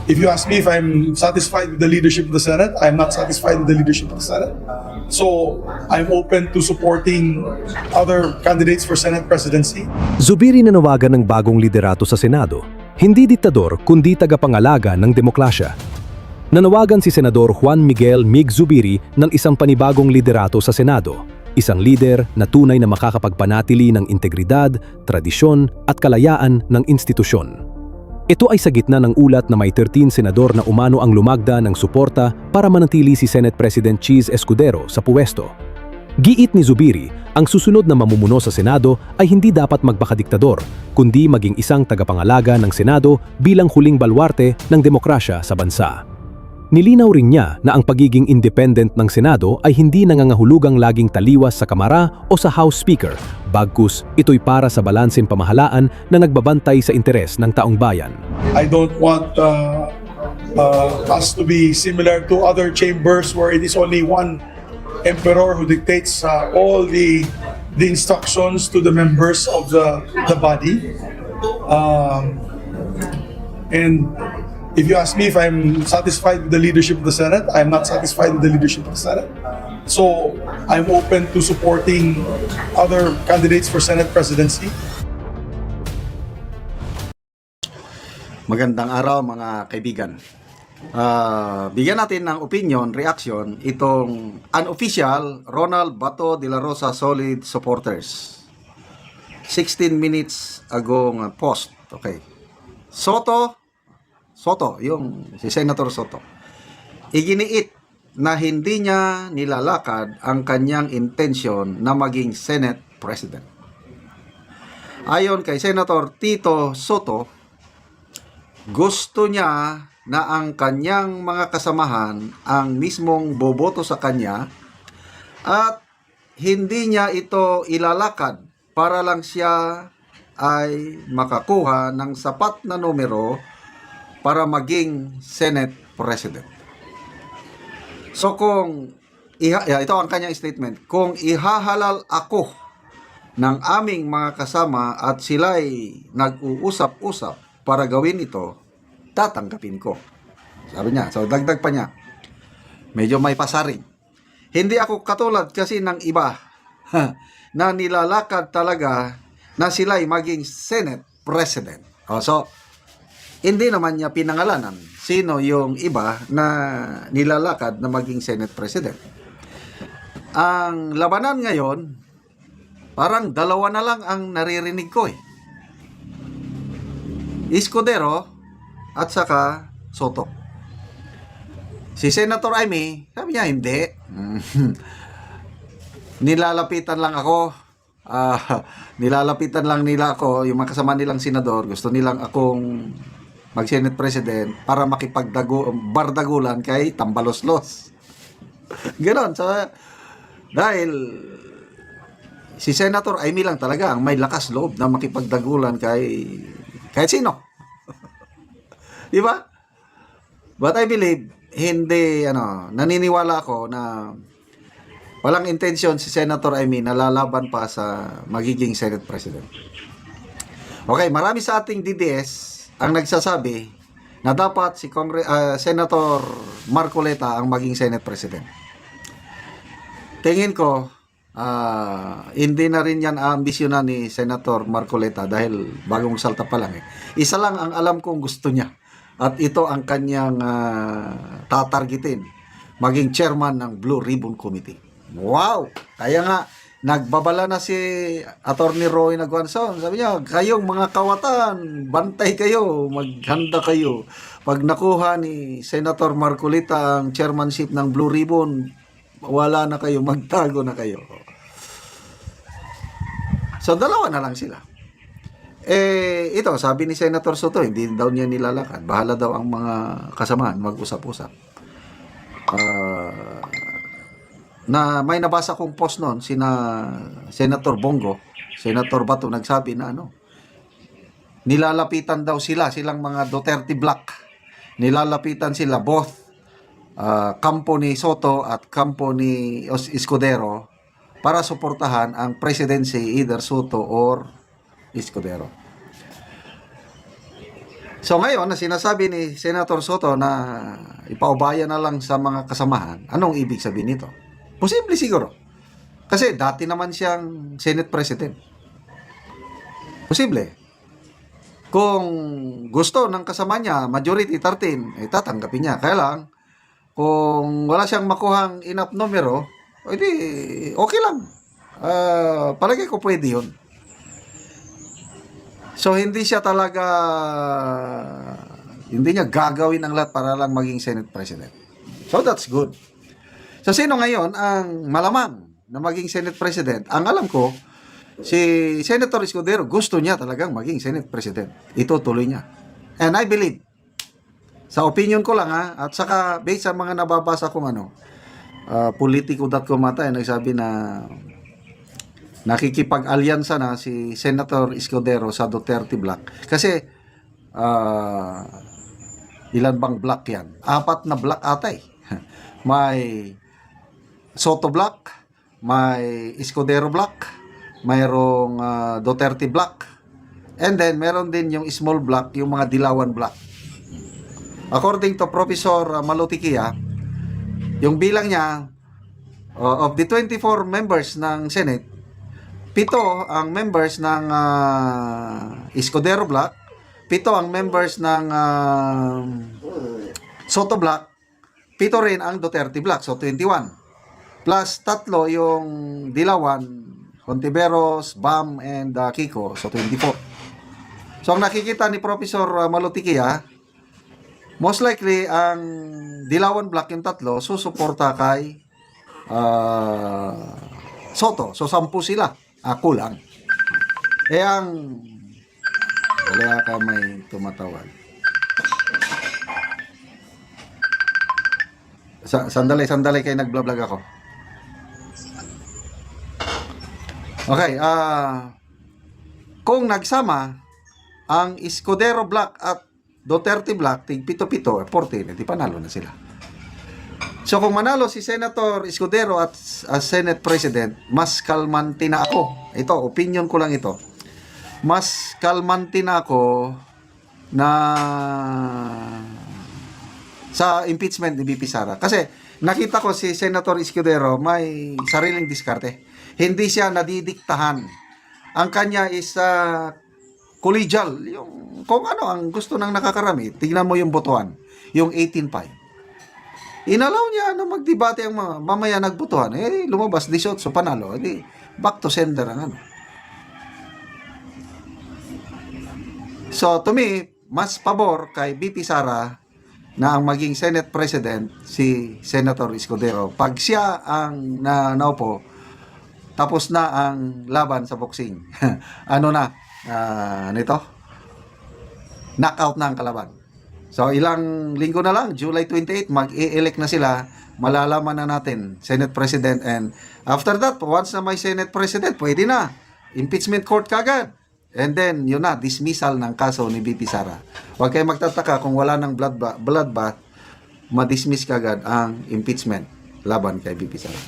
If you ask me if I'm satisfied with the leadership of the Senate, I'm not satisfied with the leadership of the Senate. So I'm open to supporting other candidates for Senate presidency. Zubiri nanawagan ng bagong liderato sa Senado, hindi diktador kundi tagapangalaga ng demokrasya. Nanawagan si Senador Juan Miguel Mig Zubiri ng isang panibagong liderato sa Senado, isang lider na tunay na makakapagpanatili ng integridad, tradisyon at kalayaan ng institusyon. Ito ay sa gitna ng ulat na may 13 senador na umano ang lumagda ng suporta para manatili si Senate President Cheese Escudero sa puwesto. Giit ni Zubiri, ang susunod na mamumuno sa Senado ay hindi dapat magpakadiktador, kundi maging isang tagapangalaga ng Senado bilang huling balwarte ng demokrasya sa bansa. Nilinaw rin niya na ang pagiging independent ng Senado ay hindi nangangahulugang laging taliwas sa Kamara o sa House Speaker, bagkus ito'y para sa balansin pamahalaan na nagbabantay sa interes ng taong bayan. I don't want us to be similar to other chambers where it is only one emperor who dictates all the instructions to the members of the body. And if you ask me if I'm satisfied with the leadership of the Senate, I'm not satisfied with the leadership of the Senate. So I'm open to supporting other candidates for Senate presidency. Magandang araw mga kaibigan. Bigyan natin ng opinion, reaction, itong unofficial Ronald Bato de la Rosa Solid supporters. 16 minutes ago post. Okay. Soto, yung si Senator Soto, iginiit na hindi niya nilalakad ang kanyang intensyon na maging Senate President. Ayon kay Senator Tito Soto, gusto niya na ang kanyang mga kasamahan ang mismong boboto sa kanya at hindi niya ito ilalakad para lang siya ay makakuha ng sapat na numero para maging Senate President. So ito ang kanyang statement, kung ihahalal ako ng aming mga kasama at sila'y nag-uusap-usap para gawin ito, tatanggapin ko. Sabi niya, so dagdag pa niya, medyo may pasaring. Hindi ako katulad kasi ng iba na nilalakad talaga na sila'y maging Senate President. So, hindi naman niya pinangalanan sino yung iba na nilalakad na maging Senate President. Ang labanan ngayon, parang dalawa na lang ang naririnig ko eh. Escudero at saka Soto. Si Senator Amy, sabi niya hindi. Nilalapitan lang ako. Nilalapitan lang nila ako, yung mga kasama nilang senador, gusto nilang akong mag-Senate President para makipagbardagulan kay Tambaloslos. Ganon. So, dahil si Senator Amy lang talaga ang may lakas loob na makipagdagulan kahit sino. Di ba? But I believe, naniniwala ako na walang intensyon si Senator Amy na lalaban pa sa magiging Senate President. Okay, marami sa ating DDS ang nagsasabi na dapat si Senator Marcoleta ang maging Senate President. Tingin ko, hindi na rin yan ambisyonan ni Senator Marcoleta dahil bagong salta pa lang eh. Isa lang ang alam kong gusto niya at ito ang kanyang tatargetin, maging chairman ng Blue Ribbon Committee. Wow! Kaya nga, nagbabala na si Attorney Roy Naguanson. Sabi niya, kayong mga kawatan, bantay kayo, maghanda kayo. Pag nakuha ni Senator Marcoleta ang chairmanship ng Blue Ribbon, wala na kayo, magtago na kayo. So, dalawa na lang sila. Ito, sabi ni Senator Soto, hindi daw niya nilalakad. Bahala daw ang mga kasamahan, mag-usap-usap. Na may nabasa kong post noon, Senator Bongo, Senator Bato, nagsabi na nilalapitan daw silang mga Duterte Black. Nilalapitan sila both kampo ni Soto at kampo ni Escudero para suportahan ang presidency either Soto or Escudero. So ngayon, na sinasabi ni Senator Soto na ipaubaya na lang sa mga kasamahan, anong ibig sabihin nito? Posible siguro. Kasi dati naman siyang Senate President. Posible. Kung gusto ng kasama niya, majority 13, tatanggapin niya. Kaya lang, kung wala siyang makuhang enough numero, edi okay lang. Palagi ko pwede yun. So, hindi siya talaga, hindi niya gagawin ang lahat para lang maging Senate President. So, that's good. So, sino ngayon ang malamang na maging Senate President? Ang alam ko, si Senator Escudero, gusto niya talagang maging Senate President. Itutuloy niya. And I believe, sa opinion ko lang at saka based sa mga nababasa kong politico.com ata, nagsabi na nakikipag-alyansa na si Senator Escudero sa Duterte Block. Kasi, ilan bang block yan? 4 na block atay. May Soto Block, may Escudero Block, mayroong Duterte Block, and then meron din yung small block, yung mga Dilawan Block. According to Professor Malutikia, yung bilang niya, of the 24 members ng Senate, 7 ang members ng Escudero Block, 7 ang members ng Soto Block, 7 rin ang Duterte Block, so 21. Plus 3 yung Dilawan, Hontiveros, Bam, and Kiko, so 24. So ang nakikita ni Professor Malutikia, most likely ang Dilawan Block yung 3 susuporta kay Soto, so 10 sila. Ako lang. Ang wala ka may tumatawag. Sandali kayo nag-vlog ako. Okay, kung nagsama ang Escudero Block at Duterte Block, tig 7-7, 14, di panalo na sila. So kung manalo si Senator Escudero at Senate President, mas kalmante na ako. Ito, opinion ko lang ito. Mas kalmante na ako na sa impeachment ni VP Sara. Kasi nakita ko si Senator Escudero may sariling diskarte. Hindi siya nadidiktahan. Ang kanya is collegial. Yung, kung ano ang gusto ng nakakarami, tignan mo yung botohan. Yung 18-5. Inalaw niya na magdebate ang mga mamaya nagbotohan. Lumabas 18, so panalo. Back to sender ang ano. So, to me, mas pabor kay VP Sara na ang maging Senate President si Senator Escudero. Pag siya ang naupo, tapos na ang laban sa boxing. Ano na? Nito? Knockout na ang kalaban. So, ilang linggo na lang, July 28, mag-e-elect na sila, malalaman na natin, Senate President, and after that, once na may Senate President, pwede na, impeachment court kagad, and then, yun na, dismissal ng kaso ni VP Sara. Huwag kayo magtataka kung wala ng bloodbath, ma-dismiss kagad ang impeachment laban kay VP Sara.